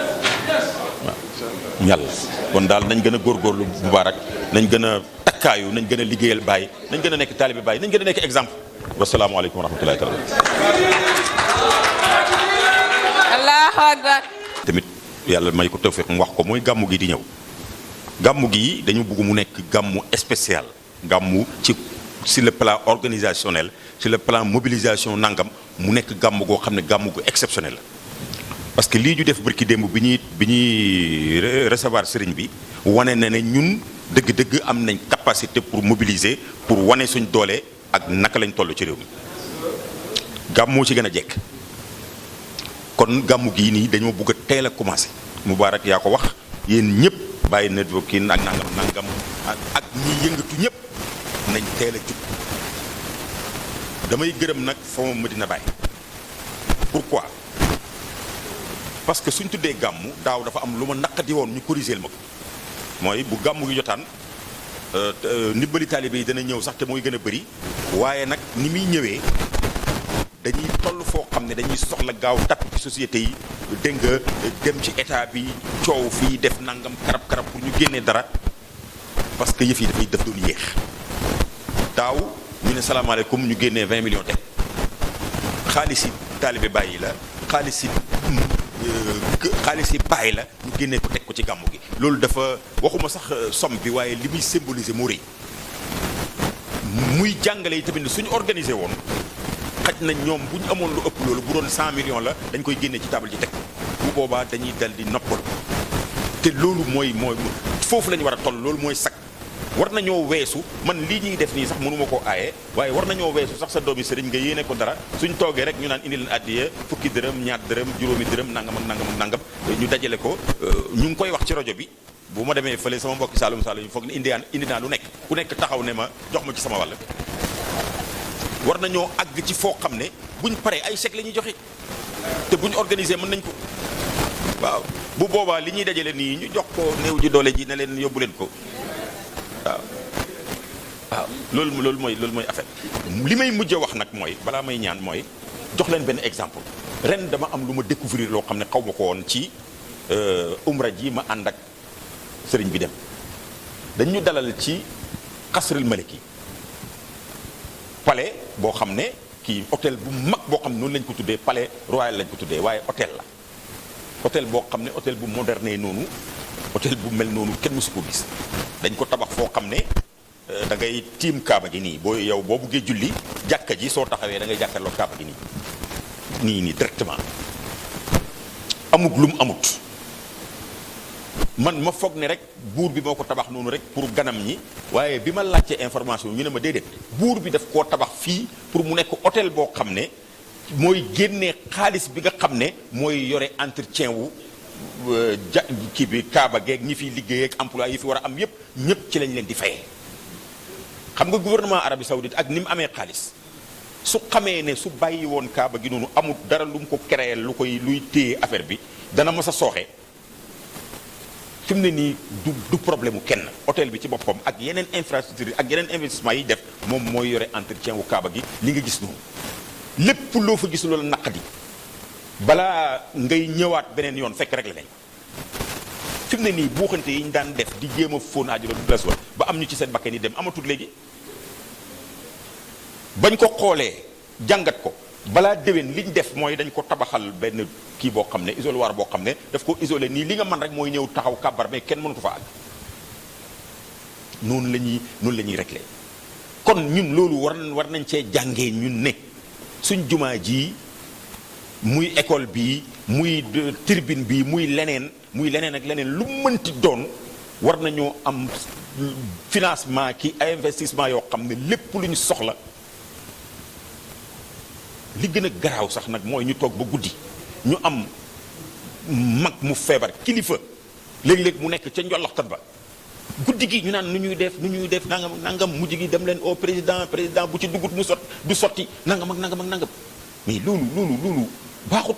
yàlla kon daal nañ gën a góorgóorlu bu baarak nañ gën a takkaayu nañ gën a liggéeyal Baye nañ gën a nekk taalibe Baye nañ gën a nekk exemple wasalaamualeykum wa rahmatullahi taala. Allahu akbar. tamit yàlla may ko tawfiq mu wax ko mooy gàmmu gi di ñëw gàmmu gi dañu bëgg mu nekk gàmmu spécial gàmmu sur le plan organisationnel sur le plan mobilisation nangam mu nekk gàmmu goo xam ne gàmmu gu exceptionnel la parce que lii ñu def barki démb bi ñuy recevoir sëriñ bi wane na ne ñun dëgg-dëgg am nañ capacité pour mobiliser pour wane suñ doole ak naka lañ toll ci réew mi gàmmu ci gën a jekk kon gàmmu gii nii dañoo bëgg a teel a commencé Moubarak yaa ko wax yéen ñëpp bàyyi networking ak nangam ak ñi yëngatu ñëpp nañ teel a jub damay gërëm nag fond Medina Baye pourquoi parce que suñ tuddee gàmmu daaw dafa am lu ma naqadi woon ñu corrigeel ma ko mooy bu gàmmu gi jotaan ndimbali taalibe yi dana ñëw sax te mooy gën a bëri waaye nag ni muy ñëwee dañuy toll foo xam ne dañuy soxla gaaw tapp ci société yi dégg nga dem ci état bi coow fii def nangam karab pour ñu génnee dara parce que yëf yi daf doon yéex daaw ñu ne salaamaaleykum ñu génnee 20 millions teg xaalis yi taalibe bàyyi la xaalis yi bàyyi la ñu génnee ko teg ko ci gàmmu gi loolu dafa waxuma sax somme bi waaye li muy symboliser moo rëy muy jàngale yi tamit suñu organisé woon xaj na ñoom bu ñu amoon lu ëpp loolu bu doon 100 millions la dañ koy génne ci table ji teg bu boobaa dañuy dal di noppal te loolu mooy foofu la ñu war a toll loolu mooy sakk war nañoo weesu man lii ñuy def nii sax mënuma koo aaye waaye war nañoo weesu sax sa doomi sëriñ nga yéene ko dara suñ toogee rek ñu naan indi leen addiya fukki dërëm ñaar dërëm juróomi dërëm nangam ak nangam ñu dajale ko ñu ngi koy wax ci rajo bi bu ma demee fële sama mbokki Saalum Saalum foog ne indi naa lu nekk ku nekk taxaw ne ma jox ma ci sama wàll war nañoo àgg ci foo xam ne buñ paree ay chèque la ñuy joxe te buñ organisé mën nañ ko waaw bu boobaa li ñuy dajale nii ñu jox ko néew ji doole ji ne leen yóbbu leen ko waaw loolu mooy affaire li may mujj wax nag mooy balaa may ñaan mooy jox leen benn exemple ren dama am lu ma découvrir loo xam ne xaw ma ko woon ci umra ji ma ànd ak sëriñ bi dem dañu dalal ci xasrul maliki palais boo xam ne kii hôtel bu mag boo xam ne noonu lañ ko tuddee palais royal lañ ko tuddee waaye hôtel la hôtel boo xam ne hôtel bu moderne noonu hôtel bu mel noonu kenn mësu ko gis dañ ko tabax foo xam ne da ngay tiim kaaba gi nii boo buggee julli jàkka ji soo taxawee da ngay jàkkaarloo kaaba gi nii directement amut lum amut man ma foog ne rek buur bi moo ko tabax noonu rek pour ganam ñi waaye bi ma laajtee information ñu ne ma déedéet buur bi daf koo tabax fii pour mu nekk hôtel boo xam ne mooy génnee xaalis bi nga xam ne mooy yore entretien wu kii bi kaaba geeg ñi fiy liggéey ak emploi yi fi war a am ñëpp ci lañ leen di fayee. xam nga gouvernement Arabie Saoudite ak ni mu amee xaalis su xamee ne su bàyyi woon kaaba gi noonu amul dara lu mu ko créer luy téye affaire bi dana mës a sooxe. fi mu ne nii du problème mu kenn hôtel bi ci boppam ak yeneen infrastructure ak yeneen investissement yi def moom mooy yore entretien wu kaaba gi li nga gis noonu lépp loo fa gis loolu naqadi balaa ngay ñëwaat beneen yoon fekk rek la nañ fi mu ne nii buuxante yi ñu daan def di jéem a fóon aajalo du las ba am ñu ci seen bakkee ni dem amatul léegi bañ ko xoolee jàngat ko balaa déwén li ñu def mooy dañ ko tabaxal benn kii boo xam ne isoloir boo xam ne daf ko isolé nii li nga mën rek mooy ñëw taxaw kàbbar mais kenn mënu ko fa àgg noonu la ñuy réglé kon ñun loolu war nañ cee jàngee ñun ne suñ jumaa ji muy école bi muy tribune bi muy leneen ak leneen lu mënti doon war nañoo am financement ki ay investissement yoo xam ne lépp lu ñu soxla li gën a garaaw sax nag mooy ñu toog ba guddi ñu am mag mu feebar kilifa léeg-léeg mu nekk ca njolloxtan ba guddi gi ñu naan nu ñuy def nangam mujj gi dem leen au président bu ci dugut mu du sotti nangam ak nangam mais loolu baaxut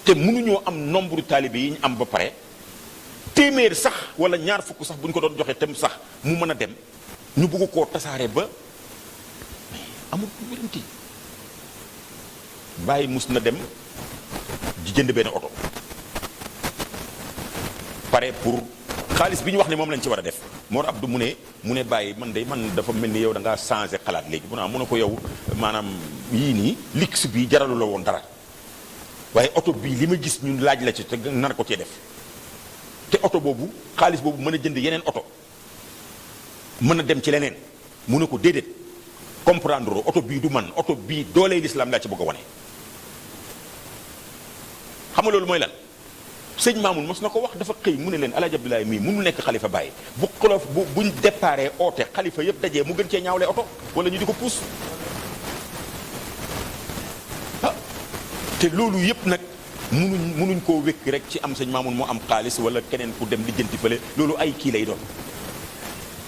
te mënuñoo am nombre taalibe yi ñu am ba pare téeméer sax wala ñaar fukk sax bu ñu ko doon joxe tem sax mu mën a dem ñu bëgg koo tasaare ba amul wéranti bàyyi mus na dem di jënd benn oto pare pour xaalis bi ñu wax ne moom lañ ci war a def Mor Abdou mu ne bàyyi man dafa mel ni yow da ngaa changé xalaat léegi mu ne ko yow maanaam yii nii lix bi jaralu la woon dara waaye oto bii li ma gis ñun laaj la ci te nar ko cee def te oto boobu xaalis boobu mën a jënd yeneen oto mën a dem ci leneen mu ne ko déedéet comprendre oto bii du man oto bii doolee lislaam laa ci bëgg a wane xam nga loolu mooy lan sëñ Mamoun mos na ko wax dafa xëy mu ne leen Alaaji Abdoulaye mii mënul nekk xalifa Baye buñ déparé oote xalifa yëpp dajee mu gën cee ñaawle oto wala ñu di ko puus te loolu yëpp nag munuñ koo wékk rek ci am sëñ Mamoun moo am xaalis wala keneen ku dem lijjanti fële loolu ay kii lay doon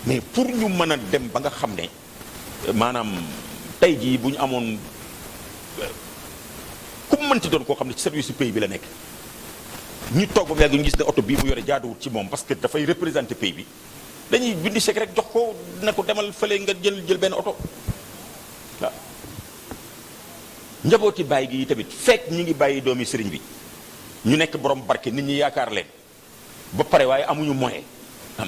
mais pour ñu mën a dem ba nga xam ne maanaam tey jii bu ñu amoon ku mu mënti doon koo xam ne ci service pays bi la nekk ñu toog ba mu yàgg ñu gis ne oto bii mu yore jaaduwut ci moom parce que dafay représenter pays bi dañuy bindi chèque rek jox ko ne ko demal fële nga jël benn oto waaw njabooti bàyyi gi tamit fekk ñu ngi bàyyi doomi sëriñ bi ñu nekk borom barke nit ñi yaakaar leen ba pare waaye amuñu moyen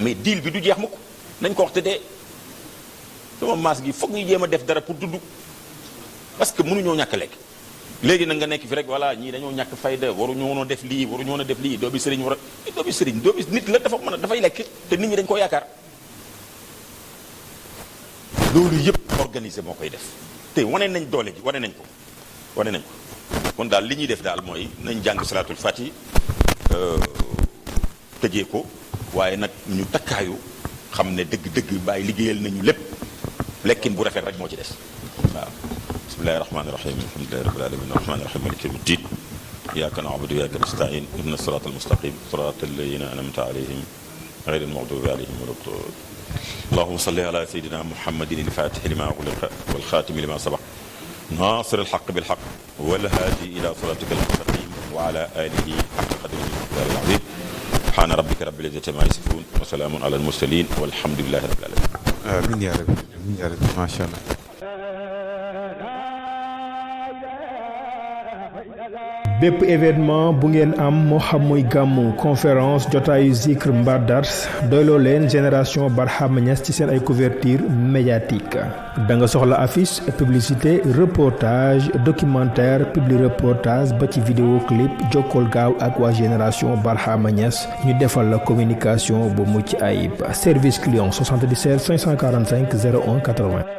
mais deal bi du jeex mukk nañ ko wax te dee sama maas gi foog ñu jéem a def dara pour dund parce que mënuñoo ñàkk lekk léegi nag nga nekk fi rek voilà ñii dañoo ñàkk fayda waruñoo def lii doomi sëriñ doomi nit la dafay lekk te nit ñi dañ koo yaakaar loolu yëpp organisé moo koy def te wane nañ doole ji wane nañ ko kon daal li ñuy def daal mooy nañ jàng salaatul fati tëjee ko waaye nag ñu takkaayu xam ne dëgg-dëgg bàyyi liggéeyal nañu lépp lekkin bu rafet rek moo ci des waaw bismillahi rahmaani rahim alhamdulillahi rabbil alamin arrahmaani rahim maliki yawmi ddin iyyaka na'budu wa iyyaka nasta'in ihdina siratal mustaqim siratal ladhina an'amta alayhim ghayril maghdubi alayhim waladdallin allahumma salli ala sayyidina muhammadin al-fatihi lima ughliqa wal khatimi lima sabaq nasir al-haqq bil haqq wal hadi ila siratika al-mustaqim wa ala alihi haqqa qadrihi wa miqdarihi al-azim subhana rabbika rabbil izzati amma yasifun wa salamun ala al-mursalin walhamdulillahi rabbil alamin amiin yaa rabbi macha allah. bépp événement bu ngeen am moo xam muy gàmmu conférence jotaayu zikr mbaa dars doyloo leen génération Barhama Niass ci seen ay couverture médiatique da nga soxla affiche publicité reportage documentaire publi reportage ba ci vidéo clip jokkool gaaw ak waa génération Barhama Niass ñu defal la communication bu mucc ayib service client 77 545 01 80